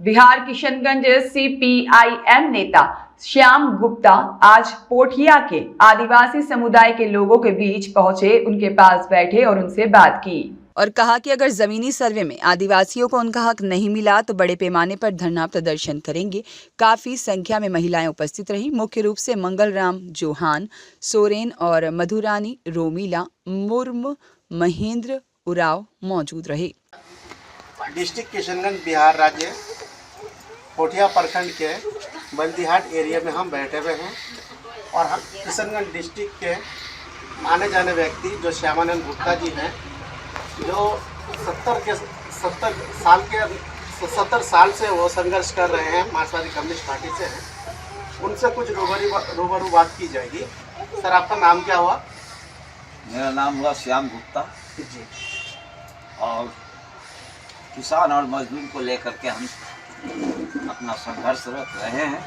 Bihar Kishanganj CPIM नेता श्याम गुप्ता आज पोठिया के आदिवासी समुदाय के लोगों के बीच पहुंचे, उनके पास बैठे और उनसे बात की और कहा कि अगर जमीनी सर्वे में आदिवासियों को उनका हक नहीं मिला तो बड़े पैमाने पर धरना प्रदर्शन करेंगे। काफी संख्या में महिलाएं उपस्थित रही। मुख्य रूप से मंगलराम जोहान सोरेन और मधुरानी रोमिला मुर्म महेंद्र उराव मौजूद रहे। डिस्ट्रिक्ट किशनगंज बिहार राज्य पोठिया प्रखंड के बल्दीहाट एरिया में हम बैठे हुए हैं और हम किशनगंज डिस्ट्रिक्ट के माने जाने व्यक्ति जो श्यामानंद गुप्ता जी हैं, जो 70 साल से वो संघर्ष कर रहे हैं, मार्क्सवादी कम्युनिस्ट पार्टी से हैं। उनसे कुछ रूबरू बात की जाएगी। सर, आपका नाम क्या हुआ? मेरा नाम हुआ श्याम गुप्ता जी। और किसान और मजदूर को लेकर के हम अपना संघर्षरत रहे हैं।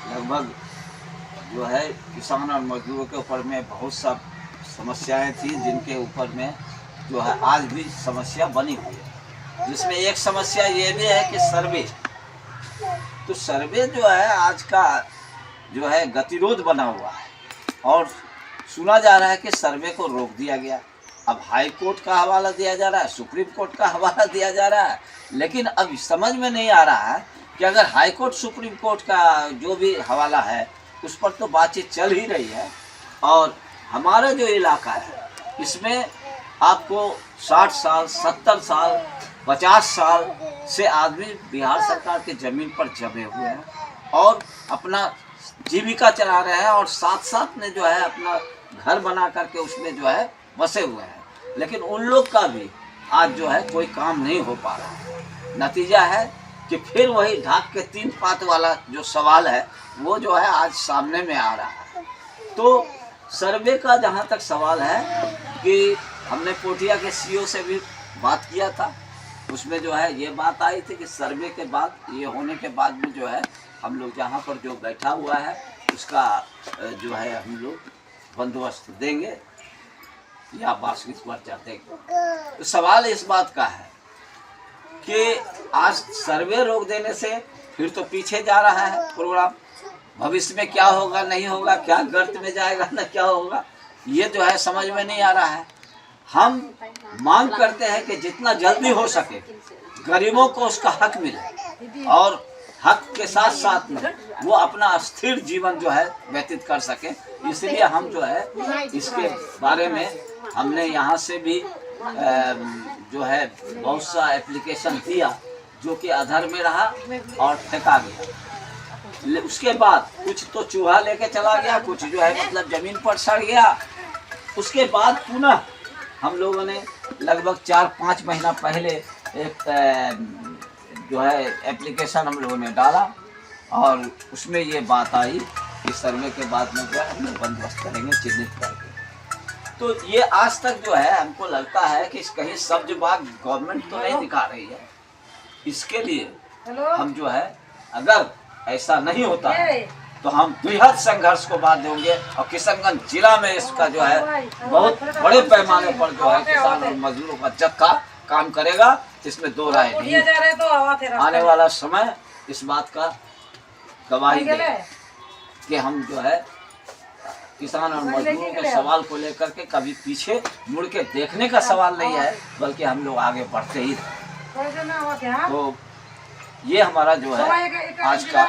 लगभग जो है किसान और मजदूरों के ऊपर में बहुत सा समस्याएं थी, जिनके ऊपर में जो है आज भी समस्या बनी हुई है, जिसमें एक समस्या ये भी है कि सर्वे, तो सर्वे जो है आज का जो है गतिरोध बना हुआ है और सुना जा रहा है कि सर्वे को रोक दिया गया। अब हाई कोर्ट का हवाला दिया जा रहा है, सुप्रीम कोर्ट का हवाला दिया जा रहा है, लेकिन अब समझ में नहीं आ रहा है कि अगर हाई कोर्ट सुप्रीम कोर्ट का जो भी हवाला है उस पर तो बातचीत चल ही रही है। और हमारा जो इलाका है इसमें आपको 60 साल 70 साल 50 साल से आदमी बिहार सरकार के ज़मीन पर जमे हुए हैं और अपना जीविका चला रहे हैं और साथ साथ में जो है अपना घर बना करके उसमें जो है बसे हुए हैं, लेकिन उन लोग का भी आज जो है कोई काम नहीं हो पा रहा है। नतीजा है कि फिर वही ढाक के 3 पात वाला जो सवाल है वो जो है आज सामने में आ रहा है। तो सर्वे का जहाँ तक सवाल है कि हमने पोठिया के सीओ से भी बात किया था, उसमें जो है ये बात आई थी कि सर्वे के बाद, ये होने के बाद में जो है हम लोग जहाँ पर जो बैठा हुआ है उसका जो है हम लोग बंदोबस्त देंगे या बातचीत पर चाहते हैं। तो सवाल इस बात का है कि आज सर्वे रोक देने से फिर तो पीछे जा रहा है प्रोग्राम। भविष्य में क्या होगा नहीं होगा, क्या गर्त में जाएगा ना क्या होगा, ये जो है समझ में नहीं आ रहा है। हम मांग करते हैं कि जितना जल्दी हो सके गरीबों को उसका हक मिले और हक के साथ साथ में वो अपना स्थिर जीवन जो है व्यतीत कर सके। इसलिए हम जो है इसके बारे में हमने यहाँ से भी जो है बहुत सा एप्लीकेशन दिया, जो कि अधर में रहा और फेंका गया। उसके बाद कुछ तो चूहा लेके चला गया, कुछ जो है मतलब ज़मीन पर सड़ गया। उसके बाद पुनः हम लोगों ने लगभग 4-5 महीना पहले एक जो है एप्लीकेशन हम लोगों ने डाला और उसमें ये बात आई कि सर्वे के बाद में जो है हम लोग बंदोबस्त करेंगे चिन्हित करके। तो ये आज तक जो है हमको लगता है कि कहीं सब्ज बाग गवर्नमेंट तो नहीं दिखा रही है। इसके लिए हम जो है अगर ऐसा नहीं होता है तो हम बृहद संघर्ष को बात देंगे और किशनगंज जिला में इसका जो है बहुत बड़े पैमाने पर जो है किसान और मजदूरों का जत्था काम करेगा, इसमें दो राय नहीं है। आने वाला समय इस बात का गवाही देगा कि हम जो है किसान और मजदूरों के सवाल को लेकर के कभी पीछे मुड़ के देखने का सवाल नहीं है, बल्कि हम लोग आगे बढ़ते ही रहे। तो ये हमारा जो है आज का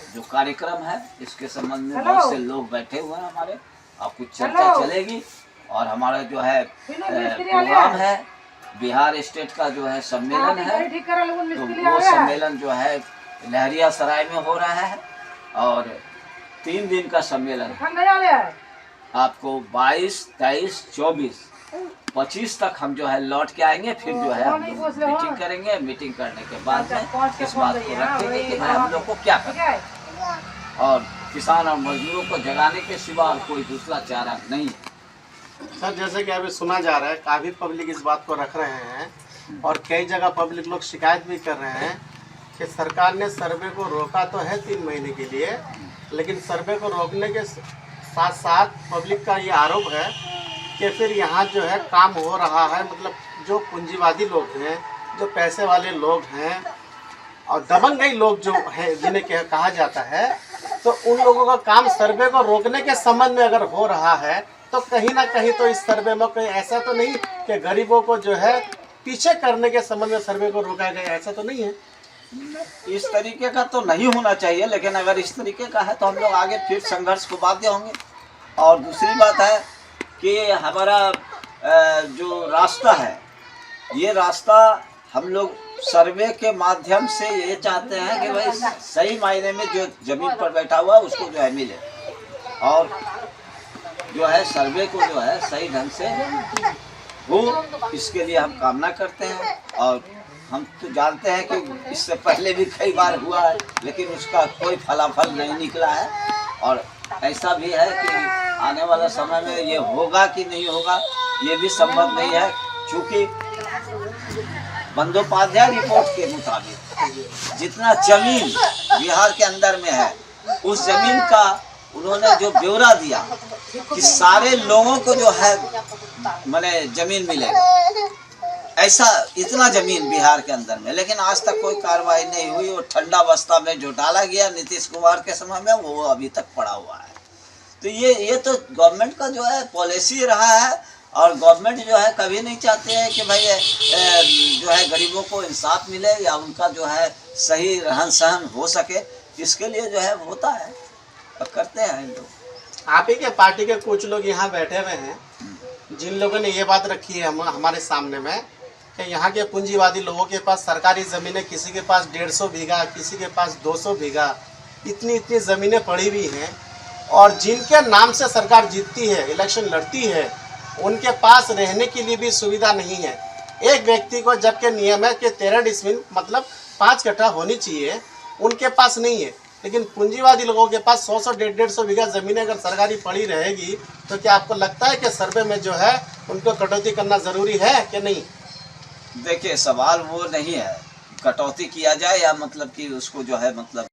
जो कार्यक्रम है इसके संबंध में बहुत से लोग बैठे हुए हैं हमारे, और कुछ चर्चा चलेगी। और हमारा जो है प्रोग्राम है बिहार स्टेट का जो है सम्मेलन है, तो वो सम्मेलन जो है लहरिया सराय में हो रहा है और 3 दिन का सम्मेलन है। आपको 22, 23, 24, 25 तक हम जो है लौट के आएंगे। फिर जो है हम लोग मीटिंग करेंगे। मीटिंग करने के बाद में इस बात को रखेंगे कि हम लोग को क्या करना है और किसान और मजदूरों को जगाने के सिवा कोई दूसरा चारा नहीं है। सर, जैसे कि अभी सुना जा रहा है काफ़ी पब्लिक इस बात को रख रहे हैं और कई जगह पब्लिक लोग शिकायत भी कर रहे हैं कि सरकार ने सर्वे को रोका तो है 3 महीने के लिए, लेकिन सर्वे को रोकने के साथ साथ पब्लिक का ये आरोप है कि फिर यहाँ जो है काम हो रहा है, मतलब जो पूंजीवादी लोग हैं जो पैसे वाले लोग हैं और दबंगई लोग जो हैं जिन्हें कहा जाता है, तो उन लोगों का काम सर्वे को रोकने के संबंध में अगर हो रहा है तो कहीं ना कहीं तो इस सर्वे में कोई ऐसा तो नहीं कि गरीबों को जो है पीछे करने के संबंध में सर्वे को रोका गया, ऐसा तो नहीं है। इस तरीके का तो नहीं होना चाहिए, लेकिन अगर इस तरीके का है तो हम लोग आगे फिर संघर्ष को बाध्य होंगे। और दूसरी बात है कि हमारा जो रास्ता है, ये रास्ता हम लोग सर्वे के माध्यम से ये चाहते हैं कि भाई सही मायने में जो जमीन पर बैठा हुआ है उसको जो है मिले, और जो है सर्वे को जो है सही ढंग से हो, इसके लिए हम कामना करते हैं। और हम तो जानते हैं कि इससे पहले भी कई बार हुआ है, लेकिन उसका कोई फलाफल नहीं निकला है। और ऐसा भी है कि आने वाला समय में ये होगा कि नहीं होगा ये भी संभव नहीं है, क्योंकि बंदोपाध्याय रिपोर्ट के मुताबिक जितना जमीन बिहार के अंदर में है, उस जमीन का उन्होंने जो ब्यौरा दिया कि सारे लोगों को जो है माने जमीन मिलेगा, ऐसा इतना जमीन बिहार के अंदर में, लेकिन आज तक कोई कार्रवाई नहीं हुई। वो ठंडा बस्ता में जो डाला गया नीतीश कुमार के समय में, वो अभी तक पड़ा हुआ है। तो ये तो गवर्नमेंट का जो है पॉलिसी रहा है, और गवर्नमेंट जो है कभी नहीं चाहते हैं कि भाई जो है गरीबों को इंसाफ मिले या उनका जो है सही रहन सहन हो सके। इसके लिए जो है होता है और करते हैं हम लोग। आप ही के पार्टी के कुछ लोग यहाँ बैठे हुए हैं जिन लोगों ने ये बात रखी है हमारे सामने में कि यहाँ के पूंजीवादी लोगों के पास सरकारी ज़मीनें, किसी के पास 150 बीघा, किसी के पास 200 बीघा, इतनी ज़मीनें पड़ी हुई हैं, और जिनके नाम से सरकार जीतती है, इलेक्शन लड़ती है, उनके पास रहने के लिए भी सुविधा नहीं है। एक व्यक्ति को जबकि नियम है कि 13 डिसमिल मतलब 5 कट्ठा होनी चाहिए, उनके पास नहीं है। लेकिन पूंजीवादी लोगों के पास 100 150 बीघा ज़मीनें अगर सरकारी पड़ी रहेगी, तो क्या आपको लगता है कि सर्वे में जो है उनको कटौती करना ज़रूरी है कि नहीं? देखिए, सवाल वो नहीं है कटौती किया जाए या मतलब कि उसको जो है मतलब